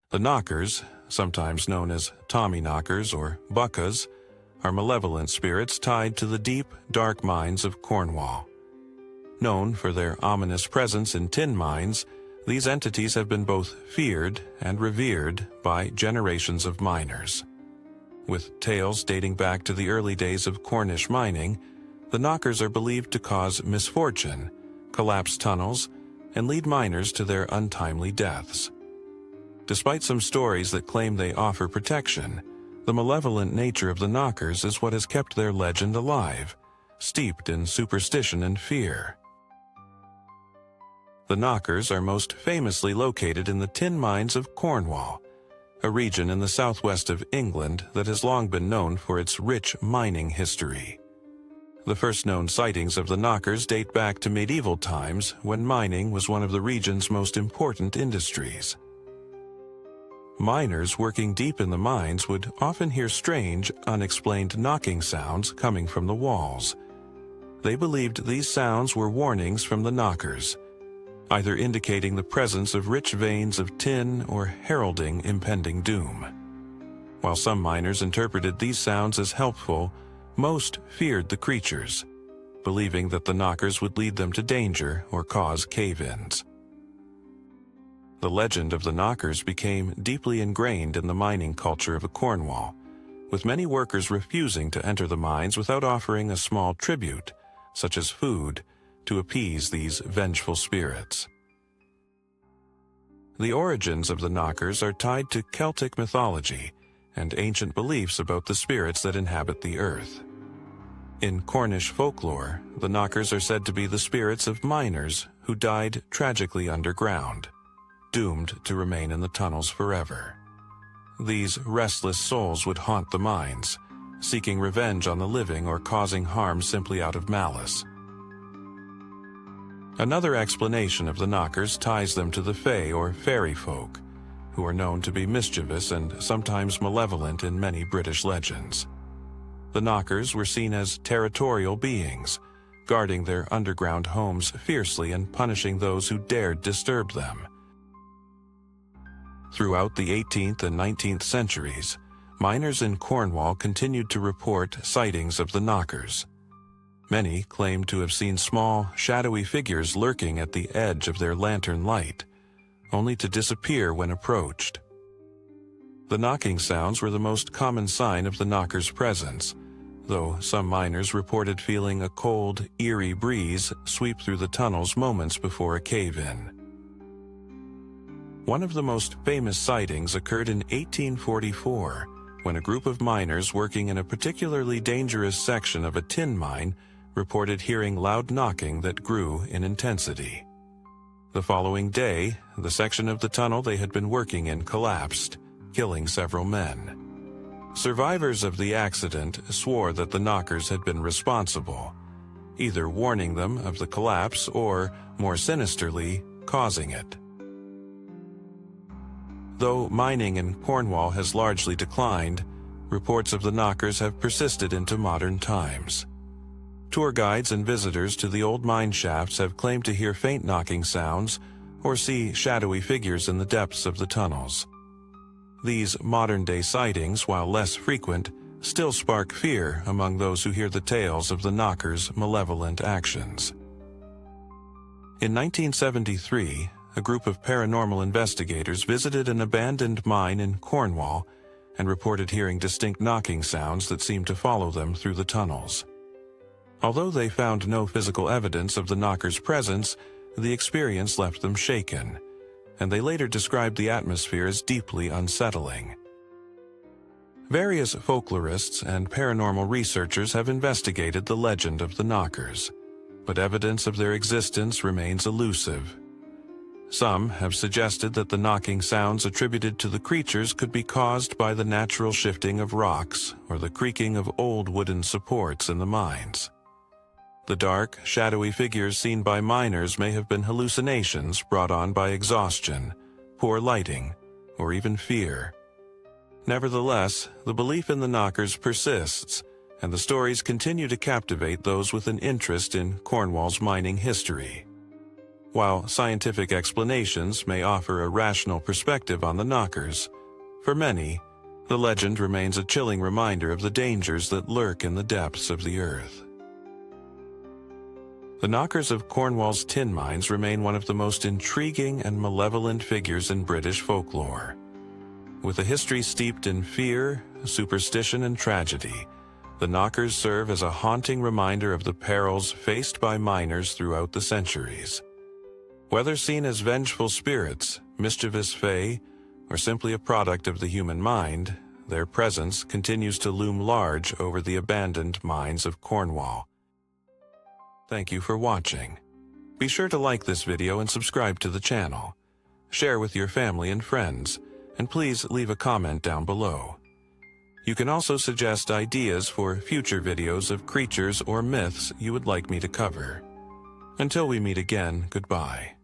The knockers, sometimes known as tommyknockers or buckas, are malevolent spirits tied to the deep, dark mines of Cornwall. Known for their ominous presence in tin mines, these entities have been both feared and revered by generations of miners. With tales dating back to the early days of Cornish mining, the knockers are believed to cause misfortune, collapse tunnels, and lead miners to their untimely deaths. Despite some stories that claim they offer protection, the malevolent nature of the knockers is what has kept their legend alive, steeped in superstition and fear. The knockers are most famously located in the tin mines of Cornwall, a region in the southwest of England that has long been known for its rich mining history. The first known sightings of the knockers date back to medieval times when mining was one of the region's most important industries. Miners working deep in the mines would often hear strange, unexplained knocking sounds coming from the walls. They believed these sounds were warnings from the knockers, either indicating the presence of rich veins of tin or heralding impending doom. While some miners interpreted these sounds as helpful, most feared the creatures, believing that the knockers would lead them to danger or cause cave-ins. The legend of the knockers became deeply ingrained in the mining culture of Cornwall, with many workers refusing to enter the mines without offering a small tribute, such as food, to appease these vengeful spirits. The origins of the knockers are tied to Celtic mythology and ancient beliefs about the spirits that inhabit the earth. In Cornish folklore, the knockers are said to be the spirits of miners who died tragically underground, doomed to remain in the tunnels forever. These restless souls would haunt the mines, seeking revenge on the living or causing harm simply out of malice. Another explanation of the knockers ties them to the fae or fairy folk, who are known to be mischievous and sometimes malevolent in many British legends. The knockers were seen as territorial beings, guarding their underground homes fiercely and punishing those who dared disturb them. Throughout the 18th and 19th centuries, miners in Cornwall continued to report sightings of the knockers. Many claimed to have seen small, shadowy figures lurking at the edge of their lantern light, only to disappear when approached. The knocking sounds were the most common sign of the knockers' presence, though some miners reported feeling a cold, eerie breeze sweep through the tunnels moments before a cave-in. One of the most famous sightings occurred in 1844, when a group of miners working in a particularly dangerous section of a tin mine reported hearing loud knocking that grew in intensity. The following day, the section of the tunnel they had been working in collapsed, killing several men. Survivors of the accident swore that the knockers had been responsible, either warning them of the collapse or, more sinisterly, causing it. Though mining in Cornwall has largely declined, reports of the knockers have persisted into modern times. Tour guides and visitors to the old mine shafts have claimed to hear faint knocking sounds or see shadowy figures in the depths of the tunnels. These modern-day sightings, while less frequent, still spark fear among those who hear the tales of the knockers' malevolent actions. In 1973, a group of paranormal investigators visited an abandoned mine in Cornwall and reported hearing distinct knocking sounds that seemed to follow them through the tunnels. Although they found no physical evidence of the knockers' presence, the experience left them shaken, and they later described the atmosphere as deeply unsettling. Various folklorists and paranormal researchers have investigated the legend of the knockers, but evidence of their existence remains elusive. Some have suggested that the knocking sounds attributed to the creatures could be caused by the natural shifting of rocks or the creaking of old wooden supports in the mines. The dark, shadowy figures seen by miners may have been hallucinations brought on by exhaustion, poor lighting, or even fear. Nevertheless, the belief in the knockers persists, and the stories continue to captivate those with an interest in Cornwall's mining history. While scientific explanations may offer a rational perspective on the knockers, for many, the legend remains a chilling reminder of the dangers that lurk in the depths of the earth. The knockers of Cornwall's tin mines remain one of the most intriguing and malevolent figures in British folklore. With a history steeped in fear, superstition, and tragedy, the knockers serve as a haunting reminder of the perils faced by miners throughout the centuries. Whether seen as vengeful spirits, mischievous fae, or simply a product of the human mind, their presence continues to loom large over the abandoned mines of Cornwall. Thank you for watching. Be sure to like this video and subscribe to the channel. Share with your family and friends, and please leave a comment down below. You can also suggest ideas for future videos of creatures or myths you would like me to cover. Until we meet again, goodbye.